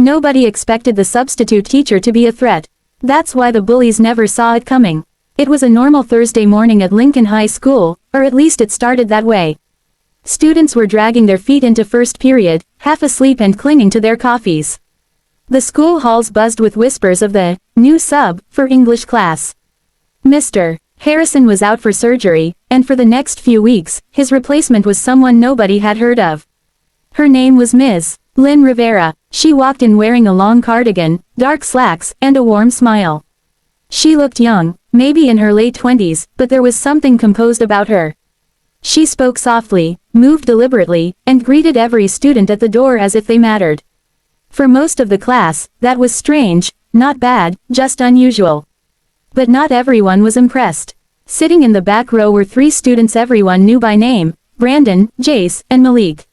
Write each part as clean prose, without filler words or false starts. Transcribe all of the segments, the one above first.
Nobody expected the substitute teacher to be a threat. That's why the bullies never saw it coming. It was a normal Thursday morning at Lincoln High School, or at least it started that way. Students were dragging their feet into first period, half asleep and clinging to their coffees. The school halls buzzed with whispers of the new sub for English class. Mr. Harrison was out for surgery, and for the next few weeks, his replacement was someone nobody had heard of. Her name was Ms. Lynn Rivera. She walked in wearing a long cardigan, dark slacks, and a warm smile. She looked young, maybe in her late 20s, but there was something composed about her. She spoke softly, moved deliberately, and greeted every student at the door as if they mattered. For most of the class, that was strange, not bad, just unusual. But not everyone was impressed. Sitting in the back row were 3 students everyone knew by name: Brandon, Jace, and Malik.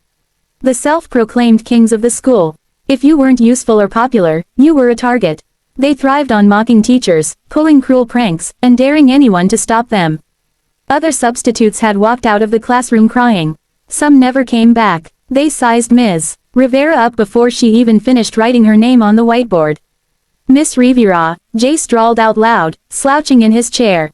The self-proclaimed kings of the school. If you weren't useful or popular, you were a target. They thrived on mocking teachers, pulling cruel pranks, and daring anyone to stop them. Other substitutes had walked out of the classroom crying. Some never came back. They sized Ms. Rivera up before she even finished writing her name on the whiteboard. Miss Rivera, Jace drawled out loud, slouching in his chair.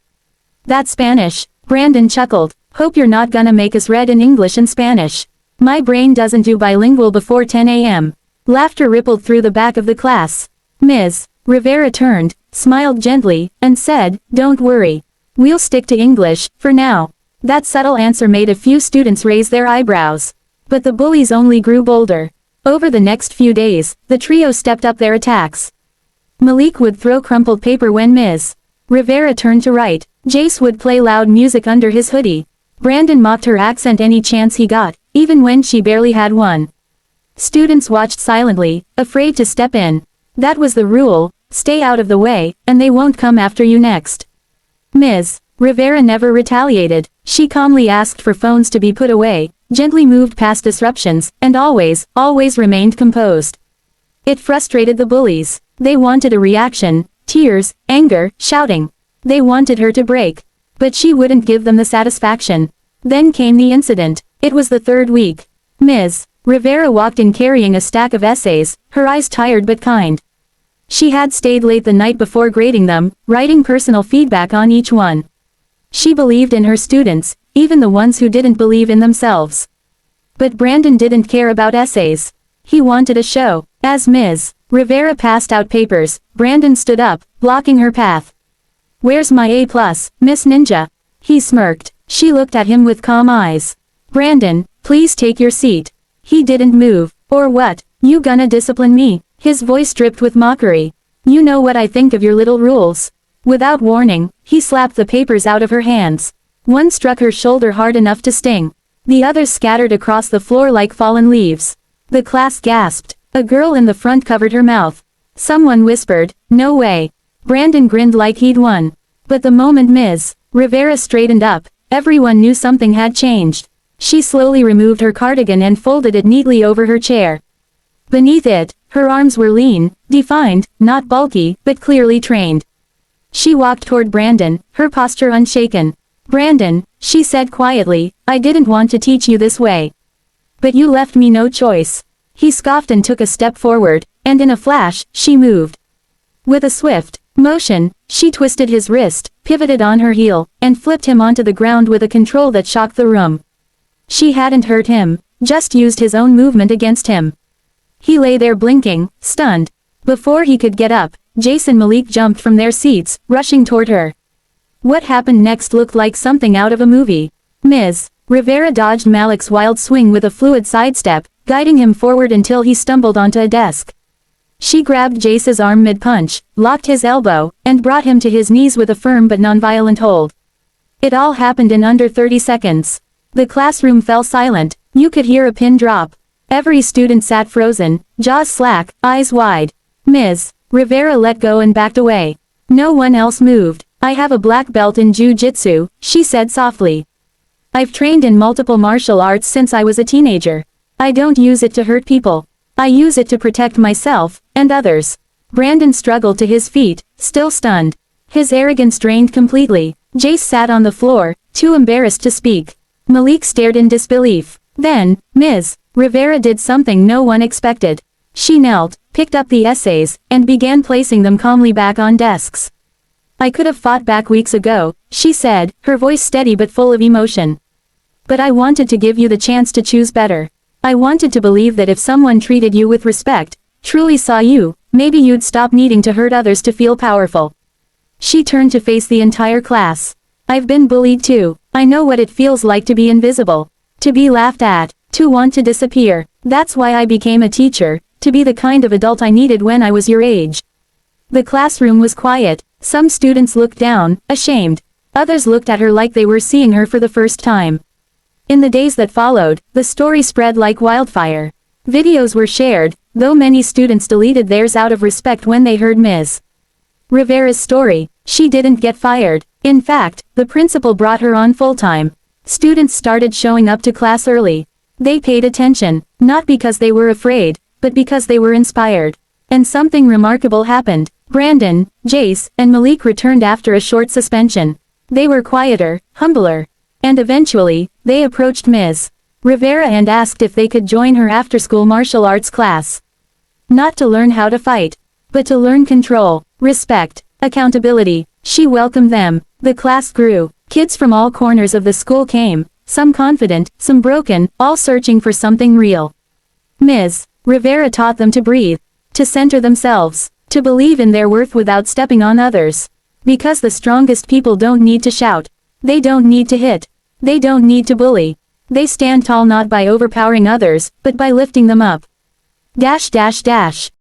That's Spanish. Brandon chuckled. Hope you're not gonna make us read in English and Spanish. My brain doesn't do bilingual before 10 a.m. Laughter rippled through the back of the class. Ms. Rivera turned, smiled gently, and said, "Don't worry. We'll stick to English, for now." That subtle answer made a few students raise their eyebrows. But the bullies only grew bolder. Over the next few days, the trio stepped up their attacks. Malik would throw crumpled paper when Ms. Rivera turned to write. Jace would play loud music under his hoodie. Brandon mocked her accent any chance he got, even when she barely had one. Students watched silently, afraid to step in. That was the rule: stay out of the way, and they won't come after you next. Ms. Rivera never retaliated. She calmly asked for phones to be put away, gently moved past disruptions, and always remained composed. It frustrated the bullies. They wanted a reaction: tears, anger, shouting. They wanted her to break. But she wouldn't give them the satisfaction. Then came the incident. It was the 3rd week. Ms. Rivera walked in carrying a stack of essays, her eyes tired but kind. She had stayed late the night before grading them, writing personal feedback on each one. She believed in her students, even the ones who didn't believe in themselves. But Brandon didn't care about essays. He wanted a show. As Ms. Rivera passed out papers, Brandon stood up, blocking her path. "Where's my A+, Miss Ninja?" He smirked. She looked at him with calm eyes. "Brandon, please take your seat." He didn't move. "Or what? You gonna discipline me?" His voice dripped with mockery. "You know what I think of your little rules." Without warning, he slapped the papers out of her hands. One struck her shoulder hard enough to sting. The others scattered across the floor like fallen leaves. The class gasped. A girl in the front covered her mouth. Someone whispered, "No way." Brandon grinned like he'd won. But the moment Ms. Rivera straightened up, everyone knew something had changed. She slowly removed her cardigan and folded it neatly over her chair. Beneath it, her arms were lean, defined, not bulky, but clearly trained. She walked toward Brandon, her posture unshaken. "Brandon," she said quietly, "I didn't want to teach you this way. But you left me no choice." He scoffed and took a step forward, and in a flash, she moved. With a swift motion, she twisted his wrist, pivoted on her heel, and flipped him onto the ground with a control that shocked the room. She hadn't hurt him, just used his own movement against him. He lay there blinking, stunned. Before he could get up, Jace and Malik jumped from their seats, rushing toward her. What happened next looked like something out of a movie. Ms. Rivera dodged Malik's wild swing with a fluid sidestep, guiding him forward until he stumbled onto a desk. She grabbed Jace's arm mid-punch, locked his elbow, and brought him to his knees with a firm but nonviolent hold. It all happened in under 30 seconds. The classroom fell silent. You could hear a pin drop. Every student sat frozen, jaws slack, eyes wide. Ms. Rivera let go and backed away. No one else moved. "I have a black belt in jiu-jitsu," she said softly. "I've trained in multiple martial arts since I was a teenager. I don't use it to hurt people. I use it to protect myself, and others." Brandon struggled to his feet, still stunned. His arrogance drained completely. Jace sat on the floor, too embarrassed to speak. Malik stared in disbelief. Then, Ms. Rivera did something no one expected. She knelt, picked up the essays, and began placing them calmly back on desks. I could have fought back weeks ago, she said, her voice steady but full of emotion. But I wanted to give you the chance to choose better. I wanted to believe that if someone treated you with respect, truly saw you, maybe you'd stop needing to hurt others to feel powerful. She turned to face the entire class. I've been bullied too. I know what it feels like to be invisible. To be laughed at. To want to disappear. That's why I became a teacher, to be the kind of adult I needed when I was your age. The classroom was quiet. Some students looked down, ashamed. Others looked at her like they were seeing her for the first time. In the days that followed, the story spread like wildfire. Videos were shared, though many students deleted theirs out of respect when they heard Ms. Rivera's story. She didn't get fired. In fact, the principal brought her on full-time. Students started showing up to class early. They paid attention, not because they were afraid, but because they were inspired. And something remarkable happened. Brandon, Jace, and Malik returned after a short suspension. They were quieter, humbler. And eventually, they approached Ms. Rivera and asked if they could join her after-school martial arts class. Not to learn how to fight, but to learn control, respect, accountability. She welcomed them. The class grew. Kids from all corners of the school came, some confident, some broken, all searching for something real. Ms. Rivera taught them to breathe, to center themselves, to believe in their worth without stepping on others. Because the strongest people don't need to shout. They don't need to hit. They don't need to bully. They stand tall not by overpowering others, but by lifting them up. Dash dash dash.